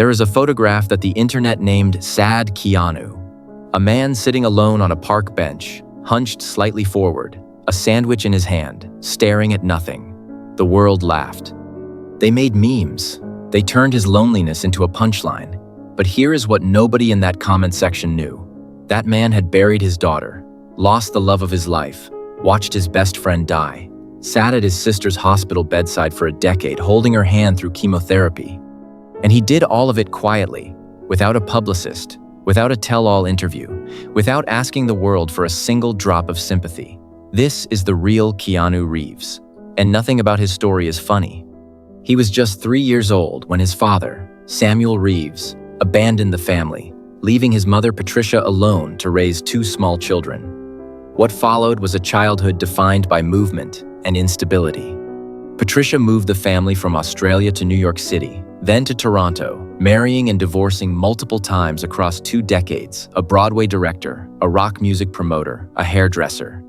There is a photograph that the internet named Sad Keanu. A man sitting alone on a park bench, hunched slightly forward, a sandwich in his hand, staring at nothing. The world laughed. They made memes. They turned his loneliness into a punchline. But here is what nobody in that comment section knew. That man had buried his daughter, lost the love of his life, watched his best friend die, sat at his sister's hospital bedside for a decade, holding her hand through chemotherapy. And he did all of it quietly, without a publicist, without a tell-all interview, without asking the world for a single drop of sympathy. This is the real Keanu Reeves, and nothing about his story is funny. He was just 3 years old when his father, Samuel Reeves, abandoned the family, leaving his mother Patricia alone to raise 2 small children. What followed was a childhood defined by movement and instability. Patricia moved the family from Australia to New York City, then to Toronto, marrying and divorcing multiple times across 2 decades, a Broadway director, a rock music promoter, a hairdresser.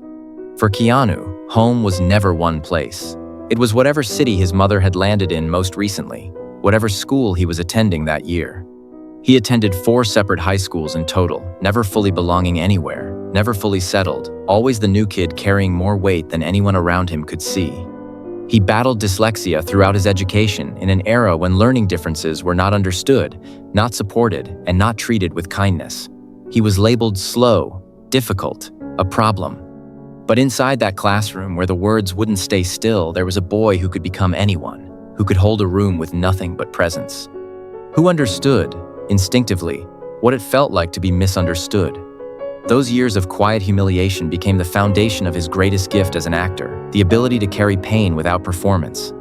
For Keanu, home was never one place. It was whatever city his mother had landed in most recently, whatever school he was attending that year. He attended 4 separate high schools in total, never fully belonging anywhere, never fully settled, always the new kid carrying more weight than anyone around him could see. He battled dyslexia throughout his education in an era when learning differences were not understood, not supported, and not treated with kindness. He was labeled slow, difficult, a problem. But inside that classroom where the words wouldn't stay still, there was a boy who could become anyone, who could hold a room with nothing but presence. Who understood, instinctively, what it felt like to be misunderstood. Those years of quiet humiliation became the foundation of his greatest gift as an actor, the ability to carry pain without performance,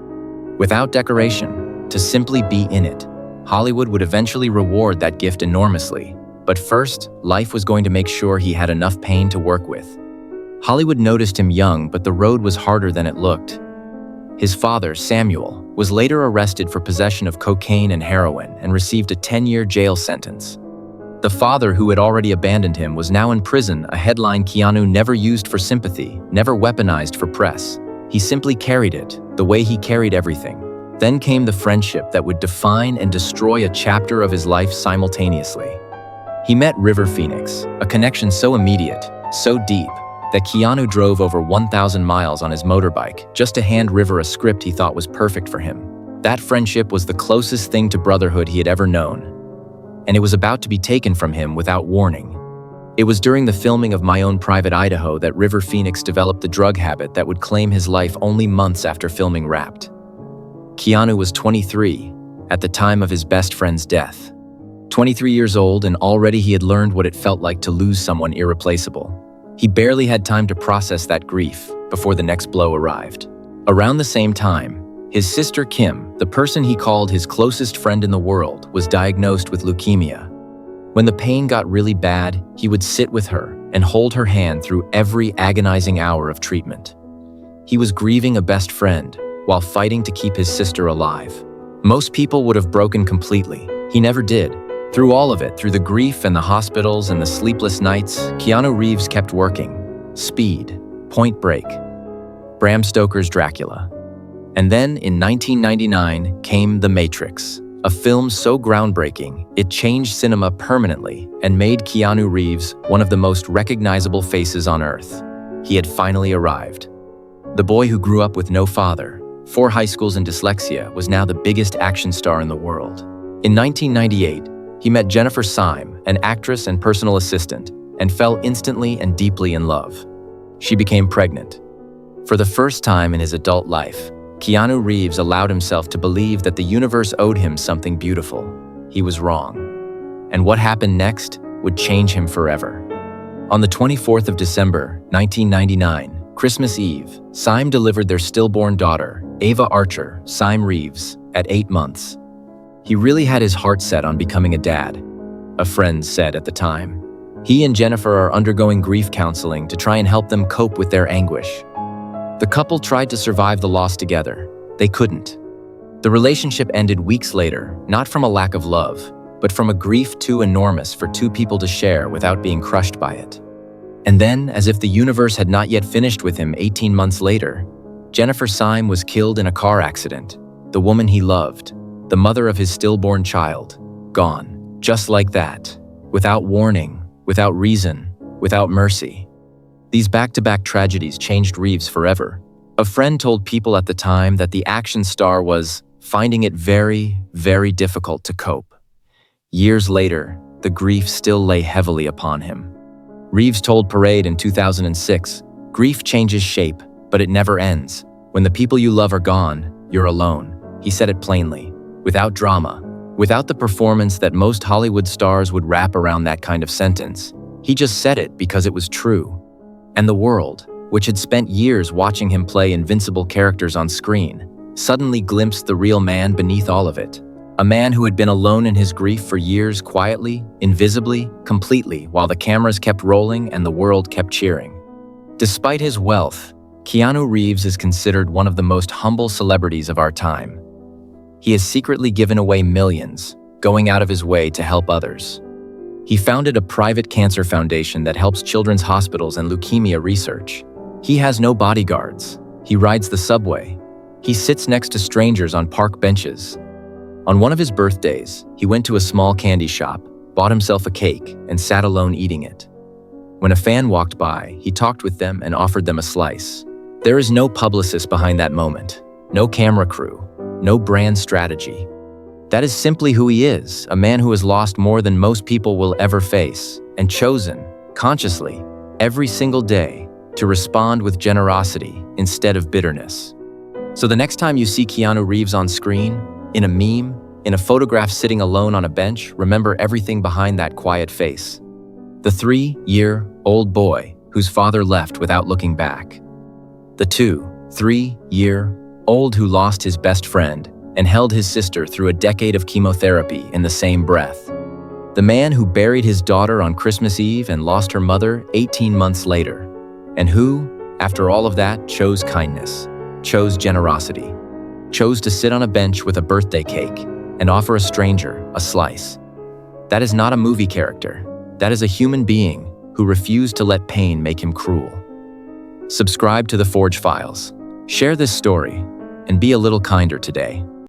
without decoration, to simply be in it. Hollywood would eventually reward that gift enormously, but first, life was going to make sure he had enough pain to work with. Hollywood noticed him young, but the road was harder than it looked. His father, Samuel, was later arrested for possession of cocaine and heroin and received a 10-year jail sentence. The father who had already abandoned him was now in prison, a headline Keanu never used for sympathy, never weaponized for press. He simply carried it, the way he carried everything. Then came the friendship that would define and destroy a chapter of his life simultaneously. He met River Phoenix, a connection so immediate, so deep, that Keanu drove over 1,000 miles on his motorbike just to hand River a script he thought was perfect for him. That friendship was the closest thing to brotherhood he had ever known, and it was about to be taken from him without warning. It was during the filming of My Own Private Idaho that River Phoenix developed the drug habit that would claim his life only months after filming Wrapped. Keanu was 23 at the time of his best friend's death. 23 years old, and already he had learned what it felt like to lose someone irreplaceable. He barely had time to process that grief before the next blow arrived. Around the same time, his sister Kim, the person he called his closest friend in the world, was diagnosed with leukemia. When the pain got really bad, he would sit with her and hold her hand through every agonizing hour of treatment. He was grieving a best friend while fighting to keep his sister alive. Most people would have broken completely. He never did. Through all of it, through the grief and the hospitals and the sleepless nights, Keanu Reeves kept working. Speed, Point Break, Bram Stoker's Dracula. And then, in 1999, came The Matrix, a film so groundbreaking, it changed cinema permanently and made Keanu Reeves one of the most recognizable faces on Earth. He had finally arrived. The boy who grew up with no father, 4 high schools and dyslexia, was now the biggest action star in the world. In 1998, he met Jennifer Syme, an actress and personal assistant, and fell instantly and deeply in love. She became pregnant. For the first time in his adult life, Keanu Reeves allowed himself to believe that the universe owed him something beautiful. He was wrong. And what happened next would change him forever. On the 24th of December, 1999, Christmas Eve, Syme delivered their stillborn daughter, Ava Archer Syme Reeves, at 8 months. He really had his heart set on becoming a dad, a friend said at the time. He and Jennifer are undergoing grief counseling to try and help them cope with their anguish. The couple tried to survive the loss together. They couldn't. The relationship ended weeks later, not from a lack of love, but from a grief too enormous for 2 people to share without being crushed by it. And then, as if the universe had not yet finished with him 18 months later, Jennifer Syme was killed in a car accident. The woman he loved, the mother of his stillborn child, Gone. Just like that. Without warning, without reason, without mercy. These back-to-back tragedies changed Reeves forever. A friend told people at the time that the action star was finding it very, very difficult to cope. Years later, the grief still lay heavily upon him. Reeves told Parade in 2006, "Grief changes shape, but it never ends. When the people you love are gone, you're alone." He said it plainly, without drama, without the performance that most Hollywood stars would wrap around that kind of sentence. He just said it because it was true. And the world, which had spent years watching him play invincible characters on screen, suddenly glimpsed the real man beneath all of it. A man who had been alone in his grief for years, quietly, invisibly, completely, while the cameras kept rolling and the world kept cheering. Despite his wealth, Keanu Reeves is considered one of the most humble celebrities of our time. He has secretly given away millions, going out of his way to help others. He founded a private cancer foundation that helps children's hospitals and leukemia research. He has no bodyguards. He rides the subway. He sits next to strangers on park benches. On one of his birthdays, he went to a small candy shop, bought himself a cake, and sat alone eating it. When a fan walked by, he talked with them and offered them a slice. There is no publicist behind that moment, no camera crew, no brand strategy. That is simply who he is, a man who has lost more than most people will ever face, and chosen, consciously, every single day, to respond with generosity instead of bitterness. So the next time you see Keanu Reeves on screen, in a meme, in a photograph sitting alone on a bench, remember everything behind that quiet face. The 3-year-old boy whose father left without looking back. The 3-year-old who lost his best friend and held his sister through a decade of chemotherapy in the same breath. The man who buried his daughter on Christmas Eve and lost her mother 18 months later. And who, after all of that, chose kindness, chose generosity, chose to sit on a bench with a birthday cake and offer a stranger a slice. That is not a movie character. That is a human being who refused to let pain make him cruel. Subscribe to The Forge Files. Share this story and be a little kinder today.